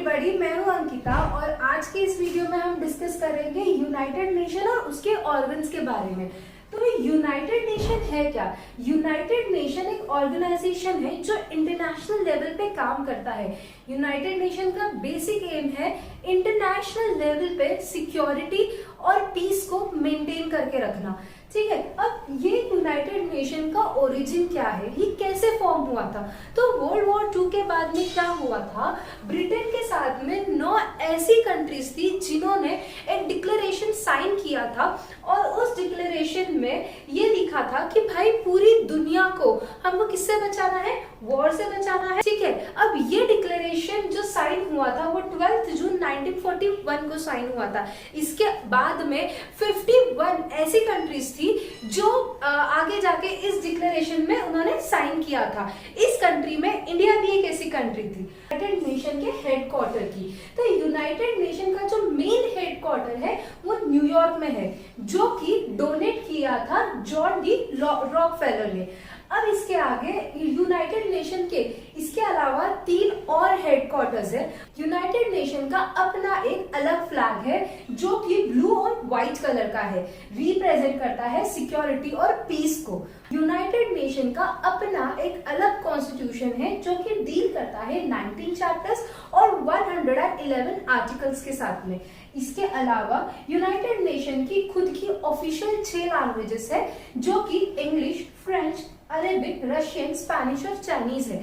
Everybody, मैं हूं अंकिता और आज के इस वीडियो में हम डिस्कस करेंगे यूनाइटेड नेशन और उसके ऑर्गन्स के बारे में। तो यूनाइटेड नेशन है क्या? यूनाइटेड नेशन एक ऑर्गेनाइजेशन है जो इंटरनेशनल लेवल पे काम करता है। यूनाइटेड नेशन का बेसिक एम है इंटरनेशनल लेवल पे सिक्योरिटी और पीस को मेंटेन करके रखना। ठीक है, अब ये यूनाइटेड नेशन का ओरिजिन क्या है, ये कैसे फॉर्म हुआ था? तो वर्ल्ड वॉर 2 के बाद में क्या हुआ था, ब्रिटेन के साथ में 9 ऐसी कंट्रीज थी जिन्होंने एक डिक्लेरेशन साइन किया था और उस डिक्लेरेशन में ये लिखा था कि भाई पूरी दुनिया को हमको किससे बचाना है? वॉर से बचाना है। ठीक है, अब ये डिक्लेरेशन जो साइन हुआ था वो 12 जून 1941 को साइन हुआ था। इसके बाद में 51 ऐसी कंट्रीज थी जो आगे जाके इस डिक्लेरेशन में उन्होंने साइन किया था। इस कंट्री में इंडिया भी एक ऐसी कंट्री थी यूनाइटेड नेशन के हेडक्वार्टर की। तो यूनाइटेड नेशन का जो मेन हेडक्वार्टर है वो न्यूयॉर्क में है, जो कि डोनेट किया था जॉन डी रॉकफेलर ने। अब इसके आगे यूनाइटेड नेशन के इसके अलावा 3 और हेडक्वार्टर्स है। यूनाइटेड नेशन का अपना एक अलग फ्लैग है जो कि ब्लू और व्हाइट कलर का है, रिप्रेजेंट करता है सिक्योरिटी और पीस को। यूनाइटेड नेशन का अपना एक अलग कॉन्स्टिट्यूशन है जो कि डील करता है 19 चैप्टर्स और 111 आर्टिकल्स के साथ में। इसके अलावा यूनाइटेड नेशन की खुद की ऑफिशियल 6 लैंग्वेजेस है जो कि English, French, Arabic, Russian, Spanish और चाइनीज है।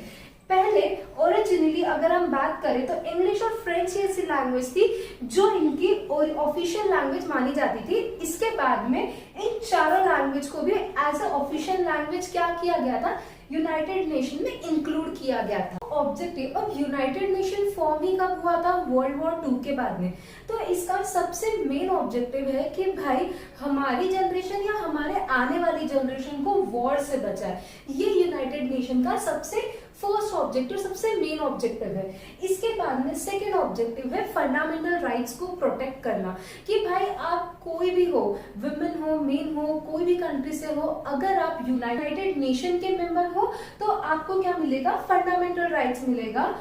पहले ओरिजिनली अगर हम बात करें तो इंग्लिश और फ्रेंच ऐसी लैंग्वेज थी जो इनकी ऑफिशियल लैंग्वेज मानी जाती थी। इसके बाद में इन चारों लैंग्वेज को भी एज ए ऑफिशियल लैंग्वेज क्या किया गया था, यूनाइटेड नेशन में इंक्लूड किया गया था। ऑब्जेक्टिव, अब यूनाइटेड नेशन फॉर्म ही कब हुआ था? वर्ल्ड वॉर 2 के बाद में। तो इसका सबसे मेन ऑब्जेक्टिव है कि भाई हमारी जनरेशन या हमारे आने वाली जनरेशन को वॉर से बचाए। ये यूनाइटेड नेशन का सबसे फर्स्ट ऑब्जेक्टिव, सबसे मेन ऑब्जेक्टिव है। इसके बाद में सेकेंड ऑब्जेक्टिव है फंडामेंटल राइट्स को प्रोटेक्ट करना, कि भाई आप कोई भी हो, वुमेन हो, मेन हो, कोई भी कंट्री से हो, अगर आप यूनाइटेड नेशन के मेंबर हो तो आपको क्या मिलेगा? फंडामेंटल राइट्स मिलेगा।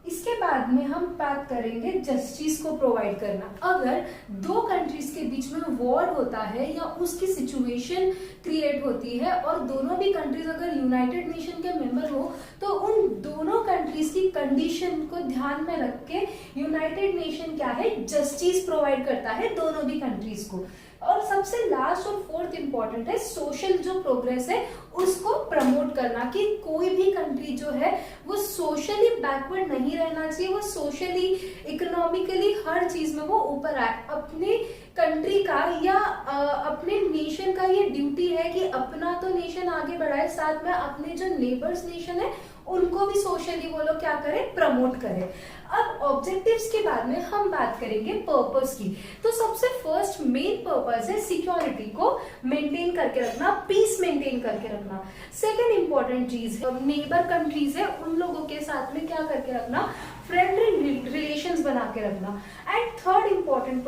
इसके बाद में हम बात करेंगे जस्टिस को प्रोवाइड करना। अगर 2 कंट्रीज के बीच में वॉर होता है या उसकी सिचुएशन क्रिएट होती है और दोनों भी कंट्रीज अगर यूनाइटेड नेशन के मेंबर हो तो उन दोनों कंट्रीज की कंडीशन को ध्यान में रख के यूनाइटेड नेशन क्या है, जस्टिस प्रोवाइड करता है दोनों भी कंट्रीज को। और सबसे लास्ट और फोर्थ इंपॉर्टेंट है सोशल जो प्रोग्रेस है उसको प्रमोट करना, कि कोई भी कंट्री जो है वो सोशली बैकवर्ड नहीं रहना चाहिए, वो सोशली, इकोनॉमिकली हर चीज में वो ऊपर आए। अपने कंट्री का या अपने नेशन का ये ड्यूटी है कि अपना तो नेशन आगे बढ़ाए, साथ में अपने जो नेबर्स नेशन है उनको भी सोशली वो लोग क्या करें, प्रमोट करें। अब ऑब्जेक्टिव्स के बाद में हम बात करेंगे पर्पस की। तो सबसे फर्स्ट मेन पर्पस है सिक्योरिटी को मेंटेन करके रखना, पीस मेंटेन करके रखना। सेकेंड इंपॉर्टेंट चीज है नेबर कंट्रीज है उन लोगों के साथ में क्या करके रखना, फ्रेंडली रिलेशंस बना के रखना। एंड थर्ड इंपॉर्टेंट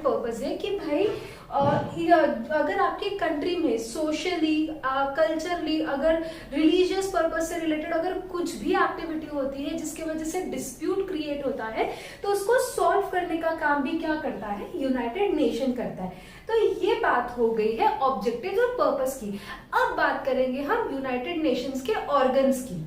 पर्पस है कि भाई अगर आपके कंट्री में सोशली, कल्चरली, अगर रिलीजियस पर्पस से रिलेटेड अगर कुछ भी एक्टिविटी होती है जिसकी वजह से डिस्प्यूट क्रिएट होता है तो उसको सॉल्व करने का काम भी क्या करता है, यूनाइटेड नेशन करता है। तो ये बात हो गई है ऑब्जेक्टिव और पर्पस की। अब बात करेंगे हम यूनाइटेड नेशंस के ऑर्गन्स की।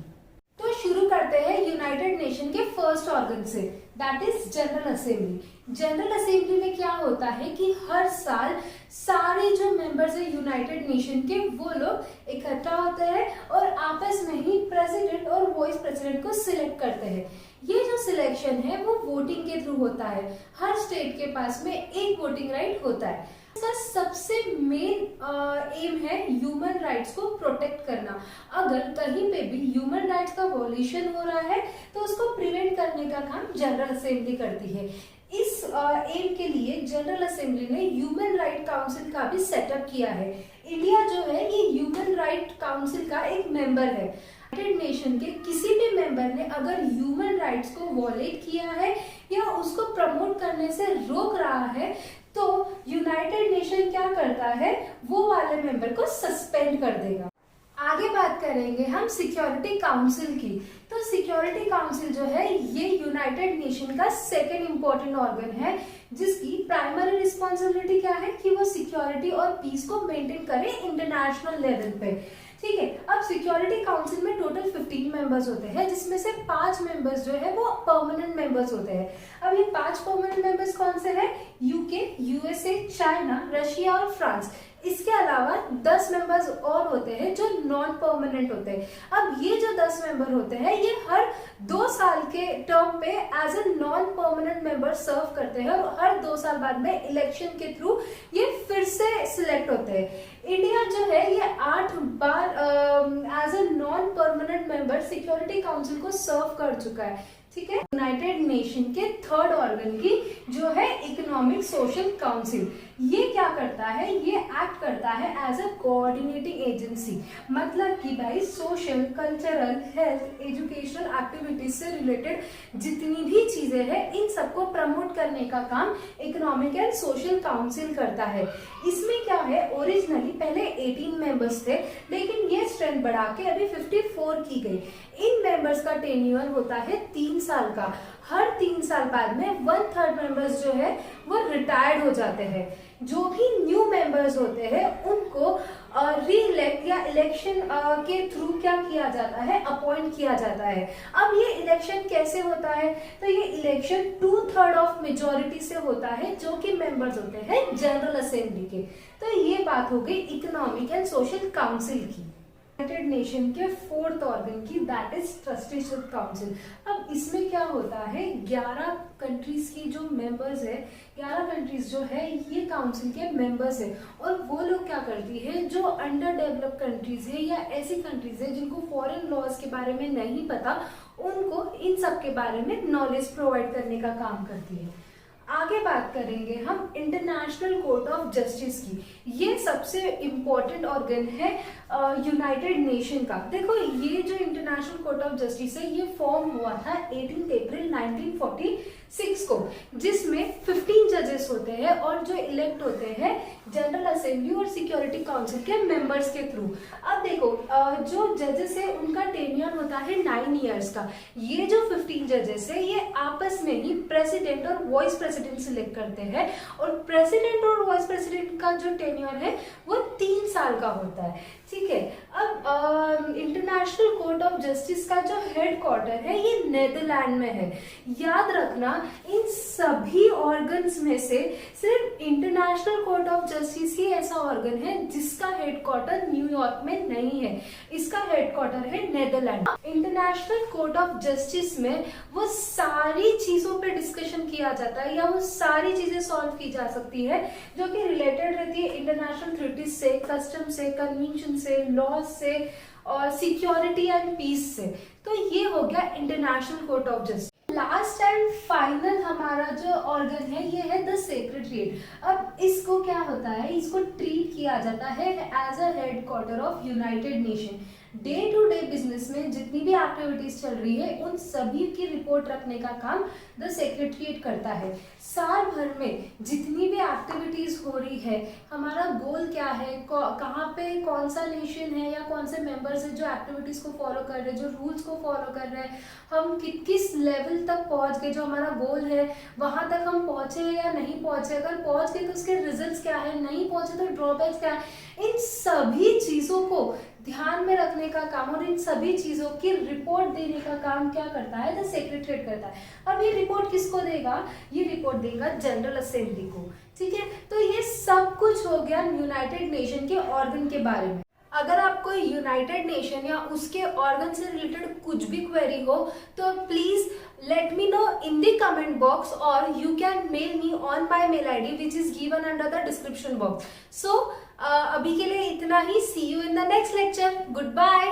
तो शुरू करते हैं यूनाइटेड नेशन के फर्स्ट ऑर्गन से, that is general assembly. General assembly में क्या होता है कि हर साल सारे जो मेंबर्स है यूनाइटेड नेशन के वो लोग इकट्ठा होते हैं और आपस में ही प्रेसिडेंट और वाइस प्रेसिडेंट को सिलेक्ट करते हैं। ये जो सिलेक्शन है वो वोटिंग के थ्रू होता है, हर स्टेट के पास में एक वोटिंग राइट होता है। इसका सबसे मेन एम है ह्यूमन राइट्स को प्रोटेक्ट करना। अगर कहीं पे भी ह्यूमन राइट्स का वॉल्यूशन हो रहा है तो उसको प्रिवेंट करने का काम जनरल असेंबली करती है। इस एम के लिए जनरल असेंबली ने ह्यूमन राइट काउंसिल का भी सेटअप किया है। इंडिया जो है ये ह्यूमन राइट काउंसिल का एक मेंबर है। यूनाइटेड नेशन के किसी भी मेंबर ने अगर ह्यूमन राइट्स को वॉलेट किया है या उसको प्रमोट करने से रोक रहा है तो यूनाइटेड नेशन क्या करता है, वो वाले मेंबर को सस्पेंड कर देगा। आगे बात करेंगे हम सिक्योरिटी काउंसिल की। तो तो सिक्योरिटी काउंसिल जो है ये यूनाइटेड नेशन का सेकेंड इंपॉर्टेंट ऑर्गन है, जिसकी प्राइमरी रिस्पॉन्सिबिलिटी क्या है कि वो सिक्योरिटी और पीस को मेंटेन करे इंटरनेशनल लेवल पे। ठीक है, अब सिक्योरिटी काउंसिल में टोटल 15 मेंबर्स होते हैं, जिसमें से 5 मेंबर्स जो है वो परमानेंट मेंबर्स होते हैं। अब ये 5 परमानेंट मेंबर्स कौन से हैं? यूके, यूएसए, चाइना, रशिया और फ्रांस। इसके अलावा 10 मेंबर्स और होते हैं जो नॉन परमानेंट होते हैं। अब ये जो 10 मेंबर होते हैं ये हर 2 साल के टर्म पे as a non permanent member serve करते हैं और हर 2 साल बाद में इलेक्शन के थ्रू ये फिर से सिलेक्ट होते हैं। इंडिया जो है ये 8 बार as a non permanent member security council को सर्व कर चुका है। ठीक है, यूनाइटेड नेशन के थर्ड ऑर्गन की जो है इकोनॉमिक सोशल काउंसिल, ये क्या करता है? ये एक्ट करता है एज अ कोऑर्डिनेटिंग एजेंसी। मतलब कि भाई social, cultural, health, educational activities से रिलेटेड जितनी भी चीजें हैं इन सबको प्रमोट करने का काम इकोनॉमिक एंड सोशल काउंसिल करता है। इसमें क्या है, ओरिजिनली पहले 18 मेंबर्स थे, लेकिन ये स्ट्रेंथ बढ़ा के अभी 54 की गई। इन मेंबर्स का टेन्योर होता है 3 साल का। हर 3 साल बाद में 1/3 मेंबर्स जो है वो रिटायर्ड हो जाते हैं। जो भी न्यू मेंबर्स होते हैं उनको री-इलेक्ट या इलेक्शन के थ्रू क्या किया जाता है, अपॉइंट किया जाता है। अब ये इलेक्शन कैसे होता है? तो ये इलेक्शन 2/3 ऑफ मेजोरिटी से होता है, जो कि मेंबर्स होते हैं जनरल असेंबली के। तो ये बात हो गई इकोनॉमिक एंड सोशल काउंसिल की। यूनाइटेड नेशन के फोर्थ ऑर्गन की, दैट इज ट्रस्टीशिप काउंसिल। अब इसमें क्या होता है, 11 कंट्रीज की जो मेंबर्स है, 11 कंट्रीज जो है ये काउंसिल के मेंबर्स है। और वो लोग क्या करती है, जो अंडर डेवलप्ड कंट्रीज है या ऐसी कंट्रीज है जिनको फॉरेन लॉज के बारे में नहीं पता, उनको इन सब के बारे में नॉलेज प्रोवाइड करने का काम करती है। आगे बात करेंगे हम इंटरनेशनल कोर्ट ऑफ जस्टिस की। ये सबसे इम्पोर्टेंट ऑर्गन है यूनाइटेड नेशन का। देखो ये जो इंटरनेशनल कोर्ट ऑफ जस्टिस है ये फॉर्म हुआ था 18 अप्रैल 1946 को, जिसमें 15 जजेस होते हैं और जो इलेक्ट होते हैं जनरल असेंबली और सिक्योरिटी काउंसिल के मेंबर्स के थ्रू। अब देखो जो जजेस है उनका टेन्योर होता है 9 इयर्स का। ये जो 15 जजेस है ये आपस में ही प्रेसिडेंट और वाइस प्रेसिडेंट सिलेक्ट करते हैं, और प्रेसिडेंट और वाइस प्रेसिडेंट का जो टेन्योर है वो 3 साल का होता है। ठीक है, अब इंटरनेशनल कोर्ट ऑफ जस्टिस का जो हेड क्वार्टर है ये नेदरलैंड में है। याद रखना इन सभी ऑर्गन्स में से सिर्फ इंटरनेशनल कोर्ट ऑफ जस्टिस ही ऐसा ऑर्गन है जिसका हेड क्वार्टर न्यूयॉर्क में नहीं है, इसका हेड क्वार्टर है Netherland. International court of justice में वो सारी चीजों पे डिस्कशन किया जाता है या वो सारी चीजें सॉल्व की जा सकती है जो कि रिलेटेड रहती है इंटरनेशनल ट्रीटीज से, कस्टम से, कन्वेंशन से, लॉ से और सिक्योरिटी एंड पीस से। तो ये हो गया international court of justice. Last and final हमारा जो ऑर्गन है ये है द सेक्रेटरीट। अब इसको क्या होता है, इसको ट्रीट किया जाता है as a headquarter of United Nation. Day to day business में जितनी भी एक्टिविटीज चल रही है उन सभी की रिपोर्ट रखने का काम द सेक्रेटरीट करता है। साल भर में जितनी भी एक्टिविटीज हो रही है, हमारा गोल क्या है, कहाँ पे कौन सा नेशन है या कौन से मेंबर्स है जो एक्टिविटीज को फॉलो कर रहे हैं, जो रूल्स को फॉलो कर रहे हैं, हम किस लेवल तक पहुंच गए, जो हमारा गोल है वहां तक हम पहुंचे या नहीं पहुंचे, अगर पहुंच गए तो उसके रिजल्ट्स क्या है, नहीं पहुंचे तो ड्रॉबैक्स क्या है, इन सभी चीजों को ध्यान में रखने का काम और इन सभी चीजों की रिपोर्ट देने का काम क्या करता है, द सेक्रेटरीट करता है। अब ये रिपोर्ट किसको देगा, ये रिपोर्ट देगा जनरल असेंबली को। ठीक है, तो ये सब कुछ हो गया यूनाइटेड नेशन के ऑर्गन के बारे में। अगर आपको यूनाइटेड नेशन या उसके ऑर्गन से रिलेटेड कुछ भी क्वेरी हो तो please let me know in the comment box, or you can mail me on my mail ID which is given under the description box. So अभी के लिए इतना ही। See you in the next lecture. Goodbye.